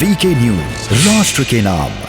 VK news, राष्ट्र के नाम।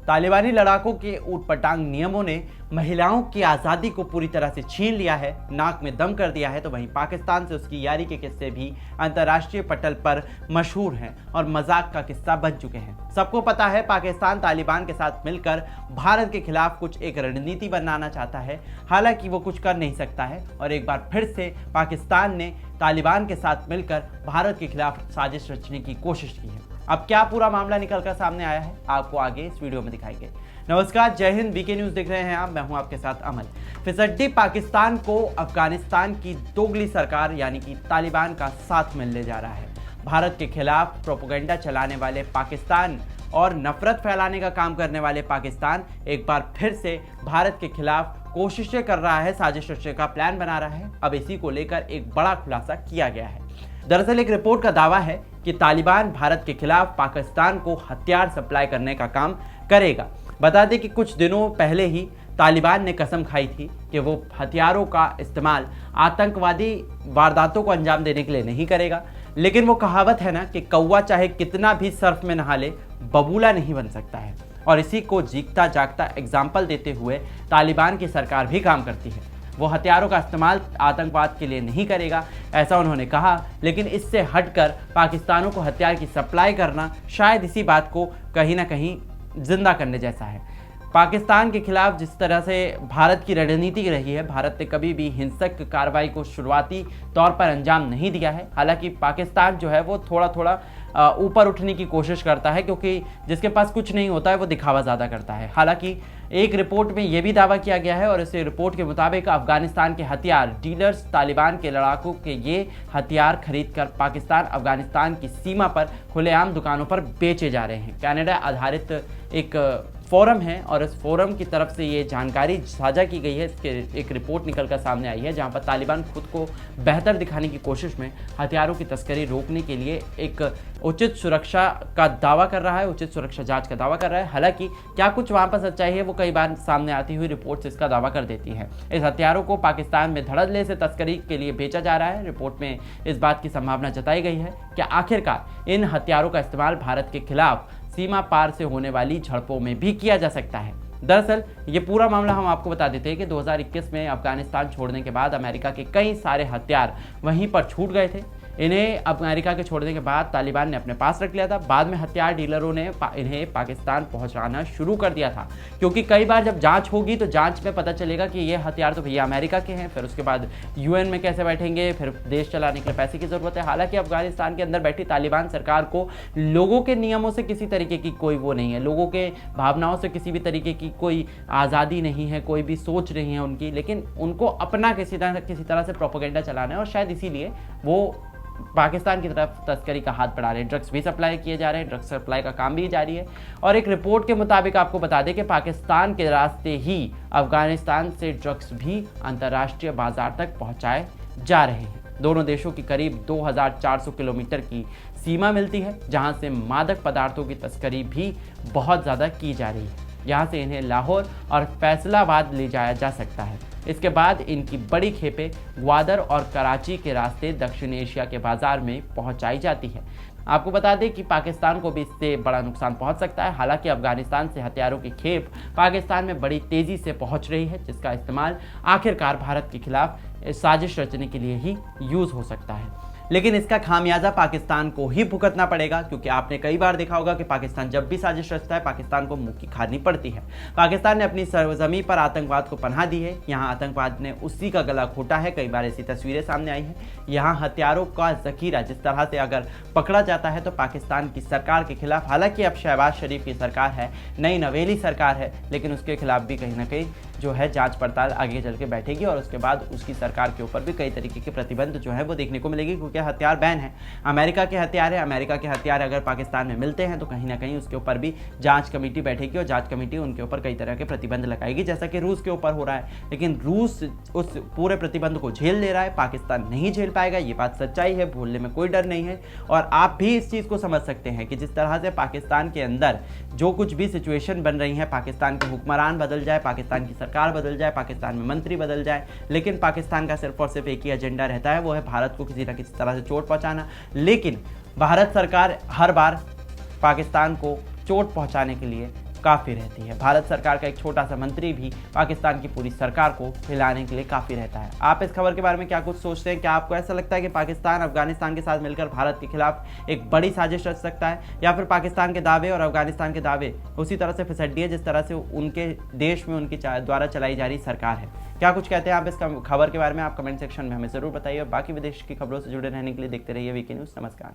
तालिबानी लड़ाकों के ऊटपटांग नियमों ने महिलाओं की आज़ादी को पूरी तरह से छीन लिया है, नाक में दम कर दिया है। तो वहीं पाकिस्तान से उसकी यारी के किस्से भी अंतर्राष्ट्रीय पटल पर मशहूर हैं और मजाक का किस्सा बन चुके हैं। सबको पता है पाकिस्तान तालिबान के साथ मिलकर भारत के खिलाफ कुछ एक रणनीति बनाना चाहता है, हालांकि वो कुछ कर नहीं सकता है। और एक बार फिर से पाकिस्तान ने तालिबान के साथ मिलकर भारत के खिलाफ साजिश रचने की कोशिश की है। अब क्या पूरा मामला निकलकर सामने आया है, आपको आगे इस वीडियो में दिखाएंगे। नमस्कार, जय हिंद, वीके न्यूज देख रहे हैं आप, मैं हूं आपके साथ अमल। फिसड्डी पाकिस्तान को अफगानिस्तान की दोगली सरकार यानी कि तालिबान का साथ मिलने जा रहा है। भारत के खिलाफ प्रोपेगेंडा चलाने वाले पाकिस्तान और नफरत फैलाने का काम करने वाले पाकिस्तान एक बार फिर से भारत के खिलाफ कोशिशें कर रहा है, साजिश रचने का प्लान बना रहा है। अब इसी को लेकर एक बड़ा खुलासा किया गया है। दरअसल एक रिपोर्ट का दावा है कि तालिबान भारत के खिलाफ पाकिस्तान को हथियार सप्लाई करने का काम करेगा। बता दें कि कुछ दिनों पहले ही तालिबान ने कसम खाई थी कि वो हथियारों का इस्तेमाल आतंकवादी वारदातों को अंजाम देने के लिए नहीं करेगा। लेकिन वो कहावत है ना कि कौवा चाहे कितना भी सर्फ में नहा ले, बबूला नहीं बन सकता है। और इसी को जीता जागता एग्जाम्पल देते हुए तालिबान की सरकार भी काम करती है। वो हथियारों का इस्तेमाल आतंकवाद के लिए नहीं करेगा, ऐसा उन्होंने कहा। लेकिन इससे हटकर पाकिस्तानों को हथियार की सप्लाई करना शायद इसी बात को कहीं ना कहीं जिंदा करने जैसा है। पाकिस्तान के खिलाफ जिस तरह से भारत की रणनीति रही है, भारत ने कभी भी हिंसक कार्रवाई को शुरुआती तौर पर अंजाम नहीं दिया है। हालांकि पाकिस्तान जो है वो थोड़ा थोड़ा ऊपर उठने की कोशिश करता है, क्योंकि जिसके पास कुछ नहीं होता है वो दिखावा ज़्यादा करता है। हालांकि एक रिपोर्ट में ये भी दावा किया गया है और इस रिपोर्ट के मुताबिक अफगानिस्तान के हथियार डीलर्स तालिबान के लड़ाकों के ये हथियार खरीदकर पाकिस्तान अफगानिस्तान की सीमा पर खुलेआम दुकानों पर बेचे जा रहे हैं। कनाडा आधारित एक फोरम है और इस फोरम की तरफ से ये जानकारी साझा की गई है। इसके एक रिपोर्ट निकलकर सामने आई है, जहां पर तालिबान खुद को बेहतर दिखाने की कोशिश में हथियारों की तस्करी रोकने के लिए एक उचित सुरक्षा का दावा कर रहा है, उचित सुरक्षा जांच का दावा कर रहा है। हालांकि क्या कुछ वहां पर सच्चाई है, वो कई बार सामने आती हुई रिपोर्ट्स इसका दावा कर देती है। इस हथियारों को पाकिस्तान में धड़ल्ले से तस्करी के लिए बेचा जा रहा है। रिपोर्ट में इस बात की संभावना जताई गई है कि आखिरकार इन हथियारों का इस्तेमाल भारत के खिलाफ सीमा पार से होने वाली झड़पों में भी किया जा सकता है। दरअसल ये पूरा मामला हम आपको बता देते हैं कि 2021 में अफगानिस्तान छोड़ने के बाद अमेरिका के कई सारे हथियार वहीं पर छूट गए थे। इन्हें अमेरिका के छोड़ने के बाद तालिबान ने अपने पास रख लिया था। बाद में हथियार डीलरों ने इन्हें पाकिस्तान पहुंचाना शुरू कर दिया था, क्योंकि कई बार जब जांच होगी तो जांच में पता चलेगा कि ये हथियार तो भैया अमेरिका के हैं। फिर उसके बाद यूएन में कैसे बैठेंगे, फिर देश चलाने के लिए पैसे की ज़रूरत है। हालांकि अफगानिस्तान के अंदर बैठी तालिबान सरकार को लोगों के नियमों से किसी तरीके की कोई वो नहीं है, लोगों के भावनाओं से किसी भी तरीके की कोई आज़ादी नहीं है, कोई भी सोच नहीं है उनकी। लेकिन उनको अपना किसी तरह से प्रोपेगेंडा चलाना है और शायद इसीलिए वो पाकिस्तान की तरफ तस्करी का हाथ बढ़ा रहे हैं। ड्रग्स भी सप्लाई किए जा रहे हैं, ड्रग्स सप्लाई का काम भी जारी है। और एक रिपोर्ट के मुताबिक आपको बता दें कि पाकिस्तान के रास्ते ही अफगानिस्तान से ड्रग्स भी अंतर्राष्ट्रीय बाजार तक पहुंचाए जा रहे हैं। दोनों देशों की करीब 2400 किलोमीटर की सीमा मिलती है, जहां से मादक पदार्थों की तस्करी भी बहुत ज़्यादा की जा रही है। यहाँ से इन्हें लाहौर और फैसलाबाद ले जाया जा सकता है। इसके बाद इनकी बड़ी खेपें ग्वादर और कराची के रास्ते दक्षिण एशिया के बाजार में पहुंचाई जाती है। आपको बता दें कि पाकिस्तान को भी इससे बड़ा नुकसान पहुंच सकता है। हालांकि अफगानिस्तान से हथियारों की खेप पाकिस्तान में बड़ी तेज़ी से पहुंच रही है, जिसका इस्तेमाल आखिरकार भारत के खिलाफ साजिश रचने के लिए ही यूज़ हो सकता है। लेकिन इसका खामियाजा पाकिस्तान को ही भुगतना पड़ेगा, क्योंकि आपने कई बार देखा होगा कि पाकिस्तान जब भी साजिश रचता है पाकिस्तान को मुंह की खानी पड़ती है। पाकिस्तान ने अपनी सरजमीं पर आतंकवाद को पनाह दी है, यहाँ आतंकवाद ने उसी का गला घोटा है। कई बार ऐसी तस्वीरें सामने आई हैं। यहाँ हथियारों का जखीरा जिस तरह से अगर पकड़ा जाता है तो पाकिस्तान की सरकार के खिलाफ, हालांकि अब शहबाज शरीफ की सरकार है, नई नवेली सरकार है, लेकिन उसके खिलाफ भी कहीं ना कहीं जो है जांच पड़ताल आगे चल के बैठेगी और उसके बाद उसकी सरकार के ऊपर भी कई तरीके के प्रतिबंध जो है वो देखने को मिलेगी, क्योंकि हथियार बैन है। अमेरिका के हथियार है, अमेरिका के हथियार अगर पाकिस्तान में मिलते हैं तो कहीं ना कहीं उसके ऊपर भी जांच कमेटी बैठेगी और जांच कमेटी उनके ऊपर कई तरह के प्रतिबंध लगाएगी, जैसा कि रूस के ऊपर हो रहा है। लेकिन रूस उस पूरे प्रतिबंध को झेल ले रहा है, पाकिस्तान नहीं झेल पाएगा। ये बात सच्चाई है, भूलने में कोई डर नहीं है। और आप भी इस चीज़ को समझ सकते हैं कि जिस तरह से पाकिस्तान के अंदर जो कुछ भी सिचुएशन बन रही है, पाकिस्तान के हुक्मरान बदल जाए, पाकिस्तान की सरकार बदल जाए, पाकिस्तान में मंत्री बदल जाए, लेकिन पाकिस्तान का सिर्फ और सिर्फ एक ही एजेंडा रहता है, वो है भारत को किसी न किसी तरह से चोट पहुंचाना। लेकिन भारत सरकार हर बार पाकिस्तान को चोट पहुंचाने के लिए काफ़ी रहती है। भारत सरकार का एक छोटा सा मंत्री भी पाकिस्तान की पूरी सरकार को हिलाने के लिए काफ़ी रहता है। आप इस खबर के बारे में क्या कुछ सोचते हैं? क्या आपको ऐसा लगता है कि पाकिस्तान अफगानिस्तान के साथ मिलकर भारत के खिलाफ एक बड़ी साजिश रच सकता है, या फिर पाकिस्तान के दावे और अफगानिस्तान के दावे उसी तरह से फिसड्डी है जिस तरह से उनके देश में उनकी द्वारा चलाई जा रही सरकार है? क्या कुछ कहते हैं आप इस खबर के बारे में? आप कमेंट सेक्शन में हमें ज़रूर बताइए और बाकी विदेश की खबरों से जुड़े रहने के लिए देखते रहिए वीके न्यूज़। नमस्कार।